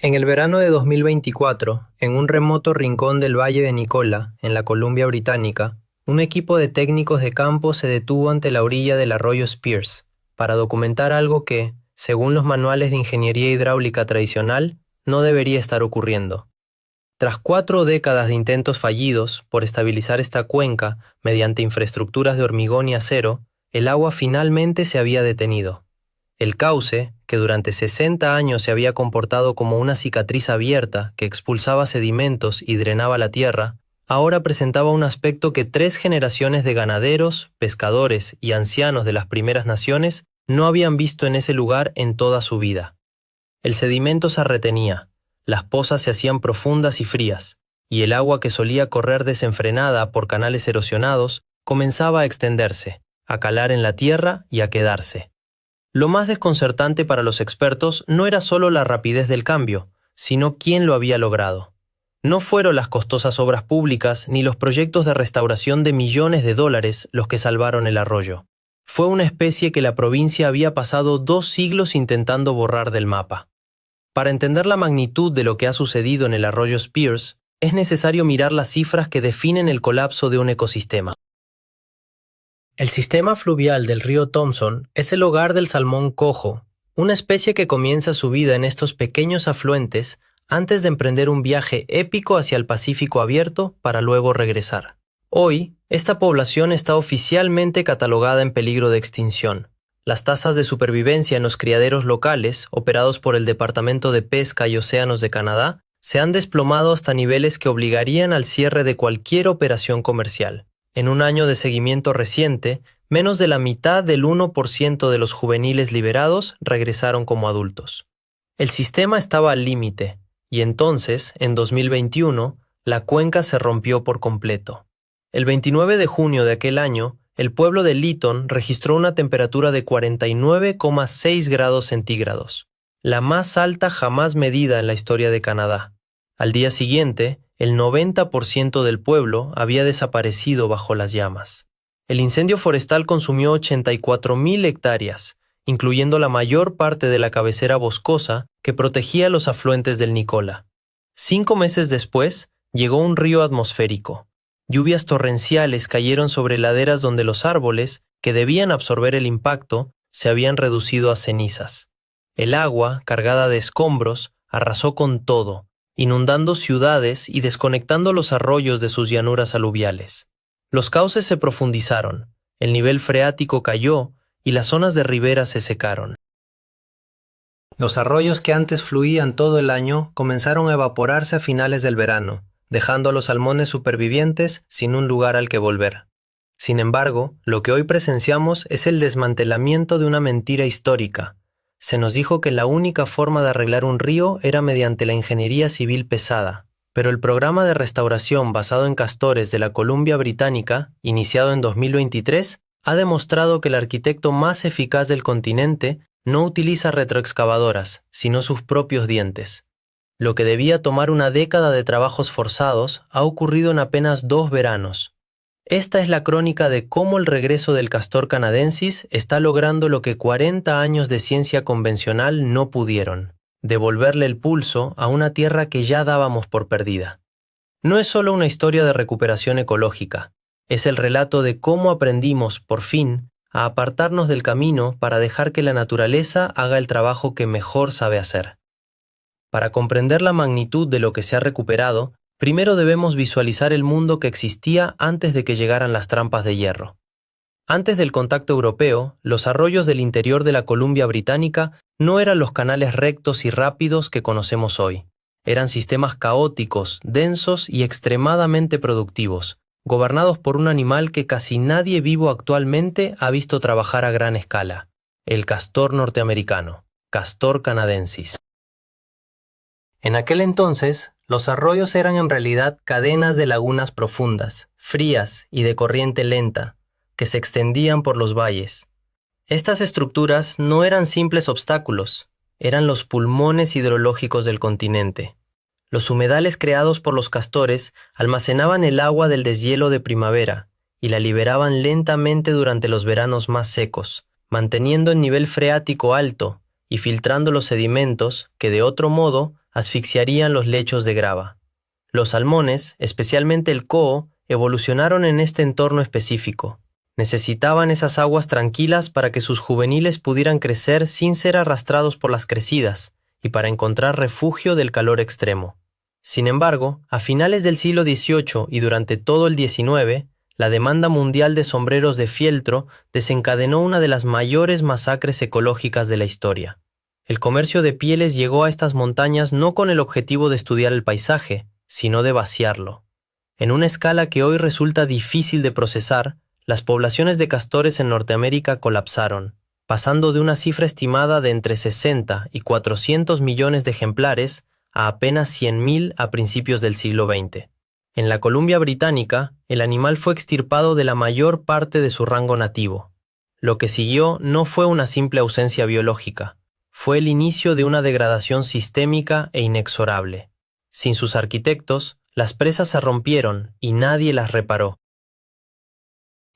En el verano de 2024, en un remoto rincón del Valle de Nicola, en la Columbia Británica, un equipo de técnicos de campo se detuvo ante la orilla del arroyo Spears para documentar algo que, según los manuales de ingeniería hidráulica tradicional, no debería estar ocurriendo. Tras 4 décadas de intentos fallidos por estabilizar esta cuenca mediante infraestructuras de hormigón y acero, el agua finalmente se había detenido. El cauce, que durante 60 años se había comportado como una cicatriz abierta que expulsaba sedimentos y drenaba la tierra, ahora presentaba un aspecto que 3 generaciones de ganaderos, pescadores y ancianos de las primeras naciones no habían visto en ese lugar en toda su vida. El sedimento se retenía, las pozas se hacían profundas y frías, y el agua que solía correr desenfrenada por canales erosionados comenzaba a extenderse, a calar en la tierra y a quedarse. Lo más desconcertante para los expertos no era solo la rapidez del cambio, sino quién lo había logrado. No fueron las costosas obras públicas ni los proyectos de restauración de millones de dólares los que salvaron el arroyo. Fue una especie que la provincia había pasado 2 siglos intentando borrar del mapa. Para entender la magnitud de lo que ha sucedido en el arroyo Spears, es necesario mirar las cifras que definen el colapso de un ecosistema. El sistema fluvial del río Thompson es el hogar del salmón cojo, una especie que comienza su vida en estos pequeños afluentes antes de emprender un viaje épico hacia el Pacífico abierto para luego regresar. Hoy, esta población está oficialmente catalogada en peligro de extinción. Las tasas de supervivencia en los criaderos locales, operados por el Departamento de Pesca y Océanos de Canadá, se han desplomado hasta niveles que obligarían al cierre de cualquier operación comercial. En un año de seguimiento reciente, menos de la mitad del 1% de los juveniles liberados regresaron como adultos. El sistema estaba al límite, y entonces, en 2021, la cuenca se rompió por completo. El 29 de junio de aquel año, el pueblo de Lytton registró una temperatura de 49,6 grados centígrados, la más alta jamás medida en la historia de Canadá. Al día siguiente, el 90% del pueblo había desaparecido bajo las llamas. El incendio forestal consumió 84,000 hectáreas, incluyendo la mayor parte de la cabecera boscosa que protegía los afluentes del Nicola. 5 meses después, llegó un río atmosférico. Lluvias torrenciales cayeron sobre laderas donde los árboles, que debían absorber el impacto, se habían reducido a cenizas. El agua, cargada de escombros, arrasó con todo, inundando ciudades y desconectando los arroyos de sus llanuras aluviales. Los cauces se profundizaron, el nivel freático cayó y las zonas de ribera se secaron. Los arroyos que antes fluían todo el año comenzaron a evaporarse a finales del verano, dejando a los salmones supervivientes sin un lugar al que volver. Sin embargo, lo que hoy presenciamos es el desmantelamiento de una mentira histórica. Se nos dijo que la única forma de arreglar un río era mediante la ingeniería civil pesada, pero el programa de restauración basado en castores de la Columbia Británica, iniciado en 2023, ha demostrado que el arquitecto más eficaz del continente no utiliza retroexcavadoras, sino sus propios dientes. Lo que debía tomar una década de trabajos forzados ha ocurrido en apenas 2 veranos. Esta es la crónica de cómo el regreso del castor canadensis está logrando lo que 40 años de ciencia convencional no pudieron: devolverle el pulso a una tierra que ya dábamos por perdida. No es solo una historia de recuperación ecológica, es el relato de cómo aprendimos, por fin, a apartarnos del camino para dejar que la naturaleza haga el trabajo que mejor sabe hacer. Para comprender la magnitud de lo que se ha recuperado, primero debemos visualizar el mundo que existía antes de que llegaran las trampas de hierro. Antes del contacto europeo, los arroyos del interior de la Columbia Británica no eran los canales rectos y rápidos que conocemos hoy. Eran sistemas caóticos, densos y extremadamente productivos, gobernados por un animal que casi nadie vivo actualmente ha visto trabajar a gran escala: el castor norteamericano, Castor canadensis. En aquel entonces, los arroyos eran en realidad cadenas de lagunas profundas, frías y de corriente lenta, que se extendían por los valles. Estas estructuras no eran simples obstáculos, eran los pulmones hidrológicos del continente. Los humedales creados por los castores almacenaban el agua del deshielo de primavera y la liberaban lentamente durante los veranos más secos, manteniendo el nivel freático alto y filtrando los sedimentos que de otro modo asfixiarían los lechos de grava. Los salmones, especialmente el coho, evolucionaron en este entorno específico. Necesitaban esas aguas tranquilas para que sus juveniles pudieran crecer sin ser arrastrados por las crecidas y para encontrar refugio del calor extremo. Sin embargo, a finales del siglo XVIII y durante todo el XIX, la demanda mundial de sombreros de fieltro desencadenó una de las mayores masacres ecológicas de la historia. El comercio de pieles llegó a estas montañas no con el objetivo de estudiar el paisaje, sino de vaciarlo. En una escala que hoy resulta difícil de procesar, las poblaciones de castores en Norteamérica colapsaron, pasando de una cifra estimada de entre 60 y 400 millones de ejemplares a apenas 100.000 a principios del siglo XX. En la Columbia Británica, el animal fue extirpado de la mayor parte de su rango nativo. Lo que siguió no fue una simple ausencia biológica, fue el inicio de una degradación sistémica e inexorable. Sin sus arquitectos, las presas se rompieron y nadie las reparó.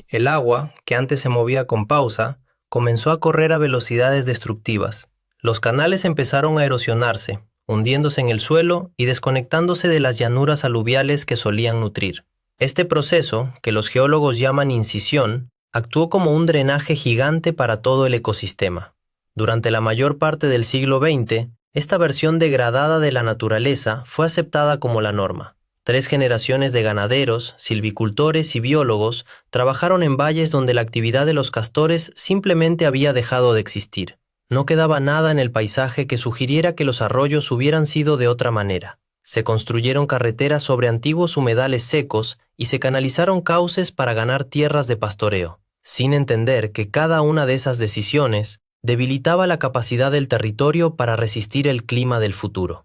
El agua, que antes se movía con pausa, comenzó a correr a velocidades destructivas. Los canales empezaron a erosionarse, hundiéndose en el suelo y desconectándose de las llanuras aluviales que solían nutrir. Este proceso, que los geólogos llaman incisión, actuó como un drenaje gigante para todo el ecosistema. Durante la mayor parte del siglo XX, esta versión degradada de la naturaleza fue aceptada como la norma. 3 generaciones de ganaderos, silvicultores y biólogos trabajaron en valles donde la actividad de los castores simplemente había dejado de existir. No quedaba nada en el paisaje que sugiriera que los arroyos hubieran sido de otra manera. Se construyeron carreteras sobre antiguos humedales secos y se canalizaron cauces para ganar tierras de pastoreo, sin entender que cada una de esas decisiones debilitaba la capacidad del territorio para resistir el clima del futuro.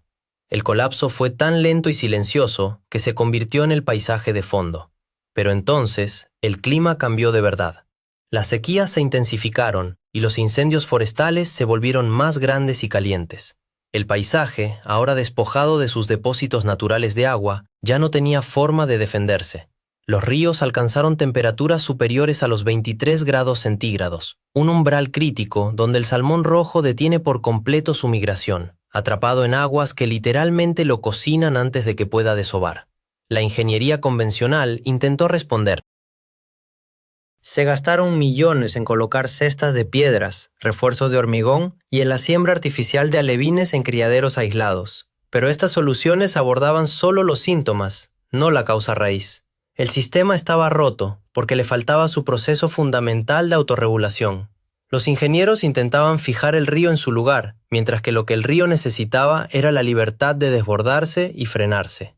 El colapso fue tan lento y silencioso que se convirtió en el paisaje de fondo. Pero entonces, el clima cambió de verdad. Las sequías se intensificaron y los incendios forestales se volvieron más grandes y calientes. El paisaje, ahora despojado de sus depósitos naturales de agua, ya no tenía forma de defenderse. Los ríos alcanzaron temperaturas superiores a los 23 grados centígrados, un umbral crítico donde el salmón rojo detiene por completo su migración, atrapado en aguas que literalmente lo cocinan antes de que pueda desovar. La ingeniería convencional intentó responder. Se gastaron millones en colocar cestas de piedras, refuerzos de hormigón y en la siembra artificial de alevines en criaderos aislados. Pero estas soluciones abordaban solo los síntomas, no la causa raíz. El sistema estaba roto porque le faltaba su proceso fundamental de autorregulación. Los ingenieros intentaban fijar el río en su lugar, mientras que lo que el río necesitaba era la libertad de desbordarse y frenarse.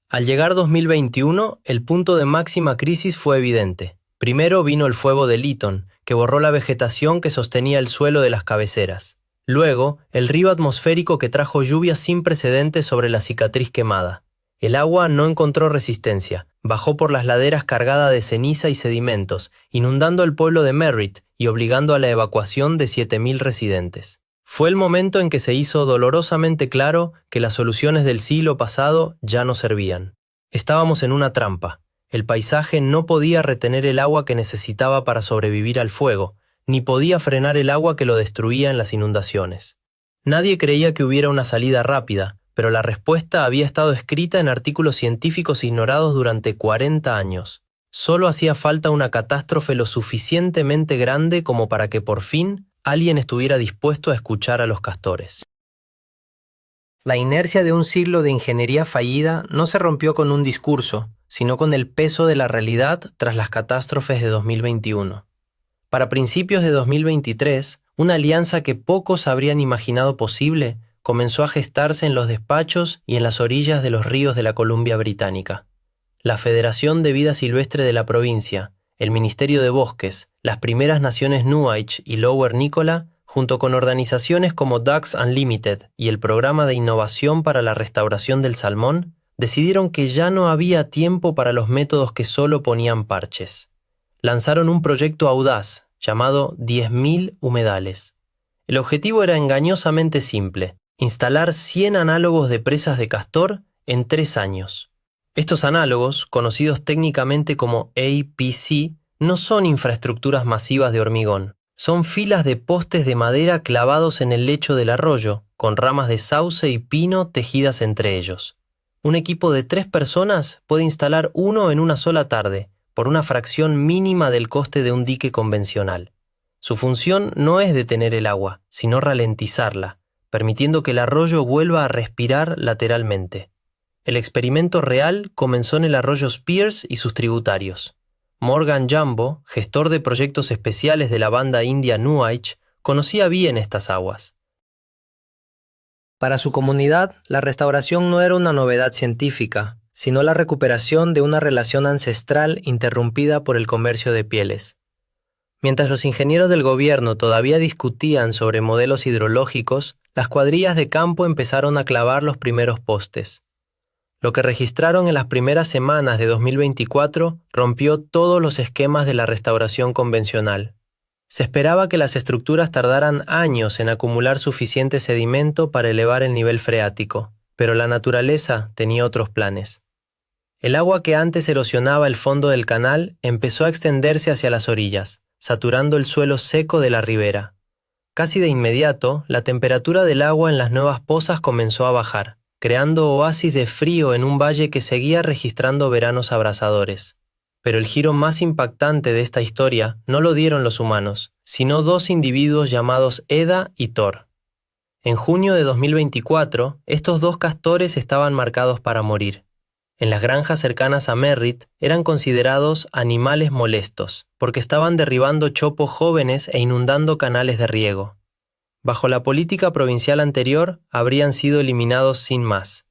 Al llegar 2021, el punto de máxima crisis fue evidente. Primero vino el fuego de Lytton, que borró la vegetación que sostenía el suelo de las cabeceras. Luego, el río atmosférico que trajo lluvias sin precedentes sobre la cicatriz quemada. El agua no encontró resistencia, bajó por las laderas cargada de ceniza y sedimentos, inundando el pueblo de Merritt y obligando a la evacuación de 7.000 residentes. Fue el momento en que se hizo dolorosamente claro que las soluciones del siglo pasado ya no servían. Estábamos en una trampa. El paisaje no podía retener el agua que necesitaba para sobrevivir al fuego, ni podía frenar el agua que lo destruía en las inundaciones. Nadie creía que hubiera una salida rápida, pero la respuesta había estado escrita en artículos científicos ignorados durante 40 años. Solo hacía falta una catástrofe lo suficientemente grande como para que por fin alguien estuviera dispuesto a escuchar a los castores. La inercia de un siglo de ingeniería fallida no se rompió con un discurso, sino con el peso de la realidad tras las catástrofes de 2021. Para principios de 2023, una alianza que pocos habrían imaginado posible comenzó a gestarse en los despachos y en las orillas de los ríos de la Columbia Británica. La Federación de Vida Silvestre de la provincia, el Ministerio de Bosques, las primeras naciones Nuaich y Lower Nicola, junto con organizaciones como Ducks Unlimited y el Programa de Innovación para la Restauración del Salmón, decidieron que ya no había tiempo para los métodos que solo ponían parches. Lanzaron un proyecto audaz llamado 10.000 humedales. El objetivo era engañosamente simple: instalar 100 análogos de presas de castor en 3 años. Estos análogos, conocidos técnicamente como APC, no son infraestructuras masivas de hormigón, Son filas de postes de madera clavados en el lecho del arroyo, con ramas de sauce y pino tejidas entre ellos. Un equipo de 3 personas puede instalar uno en una sola tarde, por una fracción mínima del coste de un dique convencional. Su función no es detener el agua, sino ralentizarla, permitiendo que el arroyo vuelva a respirar lateralmente. El experimento real comenzó en el arroyo Spears y sus tributarios. Morgan Jumbo, gestor de proyectos especiales de la banda india Nuaich, conocía bien estas aguas. Para su comunidad, la restauración no era una novedad científica, sino la recuperación de una relación ancestral interrumpida por el comercio de pieles. Mientras los ingenieros del gobierno todavía discutían sobre modelos hidrológicos, las cuadrillas de campo empezaron a clavar los primeros postes. Lo que registraron en las primeras semanas de 2024 rompió todos los esquemas de la restauración convencional. Se esperaba que las estructuras tardaran años en acumular suficiente sedimento para elevar el nivel freático, pero la naturaleza tenía otros planes. El agua que antes erosionaba el fondo del canal empezó a extenderse hacia las orillas, saturando el suelo seco de la ribera. Casi de inmediato, la temperatura del agua en las nuevas pozas comenzó a bajar, creando oasis de frío en un valle que seguía registrando veranos abrasadores. Pero el giro más impactante de esta historia no lo dieron los humanos, sino 2 individuos llamados Eda y Thor. En junio de 2024, estos 2 castores estaban marcados para morir. En las granjas cercanas a Merritt eran considerados animales molestos, porque estaban derribando chopos jóvenes e inundando canales de riego. Bajo la política provincial anterior, habrían sido eliminados sin más.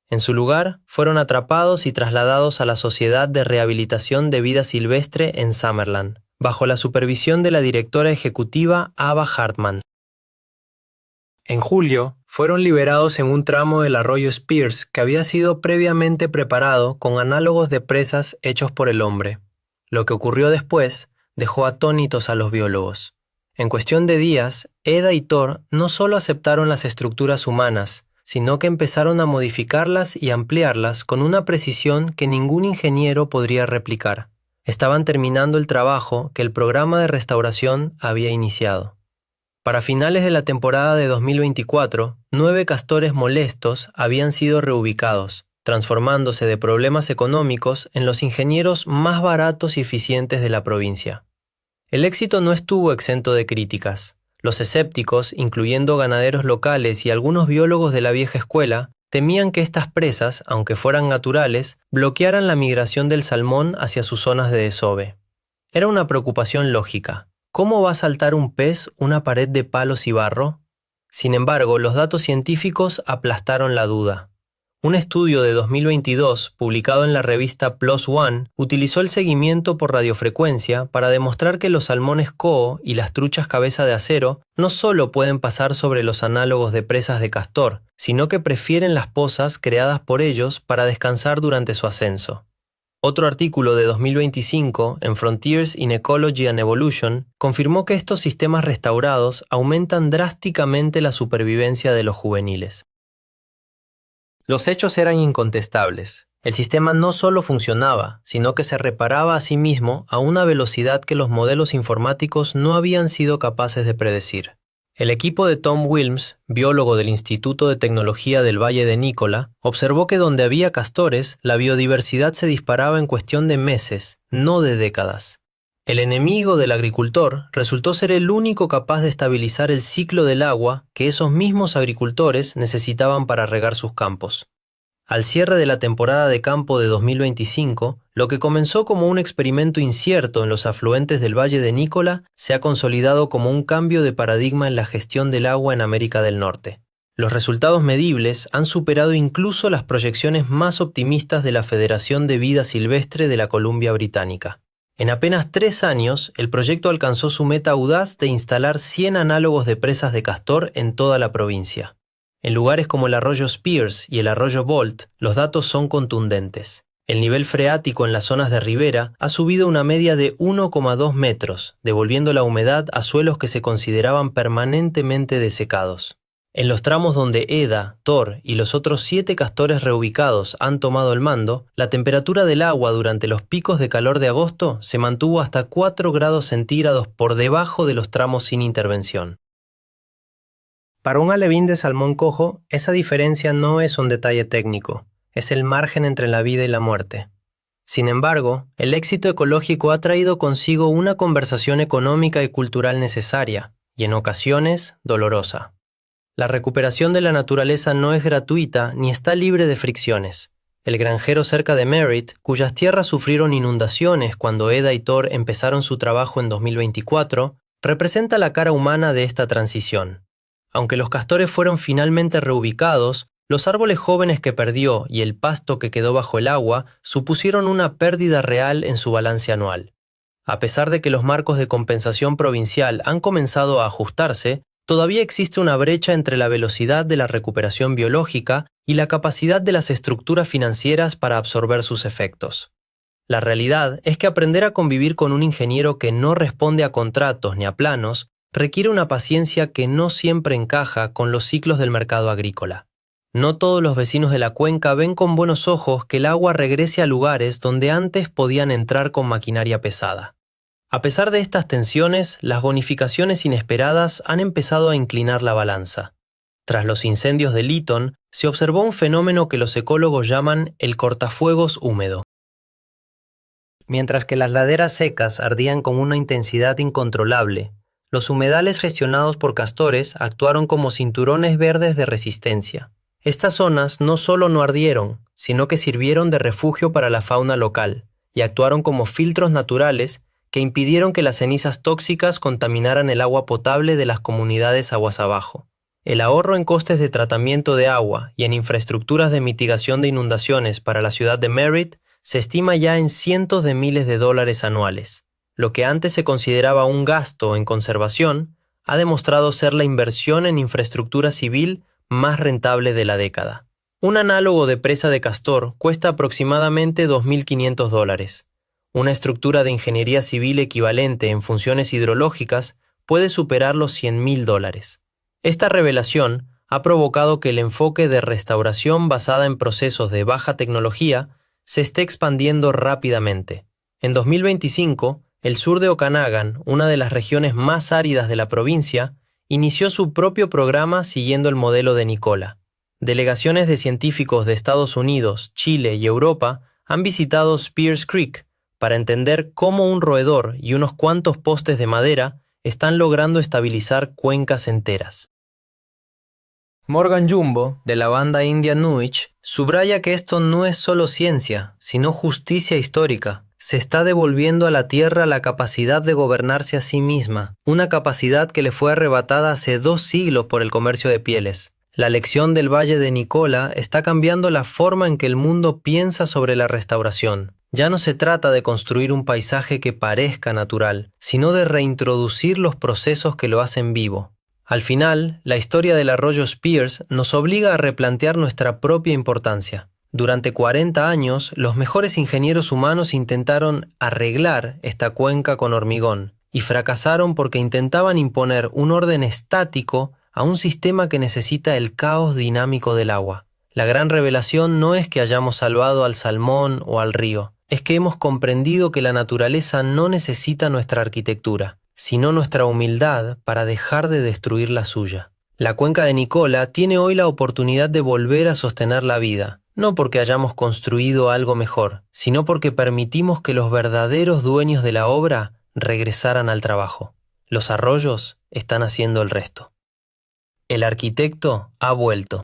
En su lugar, fueron atrapados y trasladados a la Sociedad de Rehabilitación de Vida Silvestre en Summerland, bajo la supervisión de la directora ejecutiva Ava Hartman. En julio, fueron liberados en un tramo del arroyo Spears que había sido previamente preparado con análogos de presas hechos por el hombre. Lo que ocurrió después dejó atónitos a los biólogos. En cuestión de días, Eda y Thor no solo aceptaron las estructuras humanas, sino que empezaron a modificarlas y ampliarlas con una precisión que ningún ingeniero podría replicar. Estaban terminando el trabajo que el programa de restauración había iniciado. Para finales de la temporada de 2024, 9 castores molestos habían sido reubicados, transformándose de problemas económicos en los ingenieros más baratos y eficientes de la provincia. El éxito no estuvo exento de críticas. Los escépticos, incluyendo ganaderos locales y algunos biólogos de la vieja escuela, temían que estas presas, aunque fueran naturales, bloquearan la migración del salmón hacia sus zonas de desove. Era una preocupación lógica. ¿Cómo va a saltar un pez una pared de palos y barro? Sin embargo, los datos científicos aplastaron la duda. Un estudio de 2022, publicado en la revista PLOS ONE, utilizó el seguimiento por radiofrecuencia para demostrar que los salmones coho y las truchas cabeza de acero no solo pueden pasar sobre los análogos de presas de castor, sino que prefieren las pozas creadas por ellos para descansar durante su ascenso. Otro artículo de 2025 en Frontiers in Ecology and Evolution confirmó que estos sistemas restaurados aumentan drásticamente la supervivencia de los juveniles. Los hechos eran incontestables. El sistema no solo funcionaba, sino que se reparaba a sí mismo a una velocidad que los modelos informáticos no habían sido capaces de predecir. El equipo de Tom Wilms, biólogo del Instituto de Tecnología del Valle de Nicola, observó que donde había castores, la biodiversidad se disparaba en cuestión de meses, no de décadas. El enemigo del agricultor resultó ser el único capaz de estabilizar el ciclo del agua que esos mismos agricultores necesitaban para regar sus campos. Al cierre de la temporada de campo de 2025, lo que comenzó como un experimento incierto en los afluentes del Valle de Nicola se ha consolidado como un cambio de paradigma en la gestión del agua en América del Norte. Los resultados medibles han superado incluso las proyecciones más optimistas de la Federación de Vida Silvestre de la Columbia Británica. En apenas 3 años, el proyecto alcanzó su meta audaz de instalar 100 análogos de presas de castor en toda la provincia. En lugares como el arroyo Spears y el arroyo Bolt, los datos son contundentes. El nivel freático en las zonas de ribera ha subido una media de 1,2 metros, devolviendo la humedad a suelos que se consideraban permanentemente desecados. En los tramos donde Eda, Thor y los otros 7 castores reubicados han tomado el mando, la temperatura del agua durante los picos de calor de agosto se mantuvo hasta 4 grados centígrados por debajo de los tramos sin intervención. Para un alevín de salmón cojo, esa diferencia no es un detalle técnico, es el margen entre la vida y la muerte. Sin embargo, el éxito ecológico ha traído consigo una conversación económica y cultural necesaria, y en ocasiones dolorosa. La recuperación de la naturaleza no es gratuita ni está libre de fricciones. El granjero cerca de Merritt, cuyas tierras sufrieron inundaciones cuando Eda y Thor empezaron su trabajo en 2024, representa la cara humana de esta transición. Aunque los castores fueron finalmente reubicados, los árboles jóvenes que perdió y el pasto que quedó bajo el agua supusieron una pérdida real en su balance anual. A pesar de que los marcos de compensación provincial han comenzado a ajustarse, todavía existe una brecha entre la velocidad de la recuperación biológica y la capacidad de las estructuras financieras para absorber sus efectos. La realidad es que aprender a convivir con un ingeniero que no responde a contratos ni a planos requiere una paciencia que no siempre encaja con los ciclos del mercado agrícola. No todos los vecinos de la cuenca ven con buenos ojos que el agua regrese a lugares donde antes podían entrar con maquinaria pesada. A pesar de estas tensiones, las bonificaciones inesperadas han empezado a inclinar la balanza. Tras los incendios de Lytton, se observó un fenómeno que los ecólogos llaman el cortafuegos húmedo. Mientras que las laderas secas ardían con una intensidad incontrolable, los humedales gestionados por castores actuaron como cinturones verdes de resistencia. Estas zonas no solo no ardieron, sino que sirvieron de refugio para la fauna local, y actuaron como filtros naturales que impidieron que las cenizas tóxicas contaminaran el agua potable de las comunidades aguas abajo. El ahorro en costes de tratamiento de agua y en infraestructuras de mitigación de inundaciones para la ciudad de Merritt se estima ya en cientos de miles de dólares anuales. Lo que antes se consideraba un gasto en conservación ha demostrado ser la inversión en infraestructura civil más rentable de la década. Un análogo de presa de castor cuesta aproximadamente $2.500. Una estructura de ingeniería civil equivalente en funciones hidrológicas puede superar los $100.000. Esta revelación ha provocado que el enfoque de restauración basada en procesos de baja tecnología se esté expandiendo rápidamente. En 2025, el sur de Okanagan, una de las regiones más áridas de la provincia, inició su propio programa siguiendo el modelo de Nikola. Delegaciones de científicos de Estados Unidos, Chile y Europa han visitado Spears Creek para entender cómo un roedor y unos cuantos postes de madera están logrando estabilizar cuencas enteras. Morgan Jumbo, de la banda india Nuich, subraya que esto no es solo ciencia, sino justicia histórica. Se está devolviendo a la Tierra la capacidad de gobernarse a sí misma, una capacidad que le fue arrebatada hace 2 siglos por el comercio de pieles. La lección del Valle de Nikola está cambiando la forma en que el mundo piensa sobre la restauración. Ya no se trata de construir un paisaje que parezca natural, sino de reintroducir los procesos que lo hacen vivo. Al final, la historia del arroyo Spears nos obliga a replantear nuestra propia importancia. Durante 40 años, los mejores ingenieros humanos intentaron arreglar esta cuenca con hormigón, y fracasaron porque intentaban imponer un orden estático a un sistema que necesita el caos dinámico del agua. La gran revelación no es que hayamos salvado al salmón o al río, es que hemos comprendido que la naturaleza no necesita nuestra arquitectura, sino nuestra humildad para dejar de destruir la suya. La cuenca de Nikola tiene hoy la oportunidad de volver a sostener la vida, no porque hayamos construido algo mejor, sino porque permitimos que los verdaderos dueños de la obra regresaran al trabajo. Los arroyos están haciendo el resto. El arquitecto ha vuelto.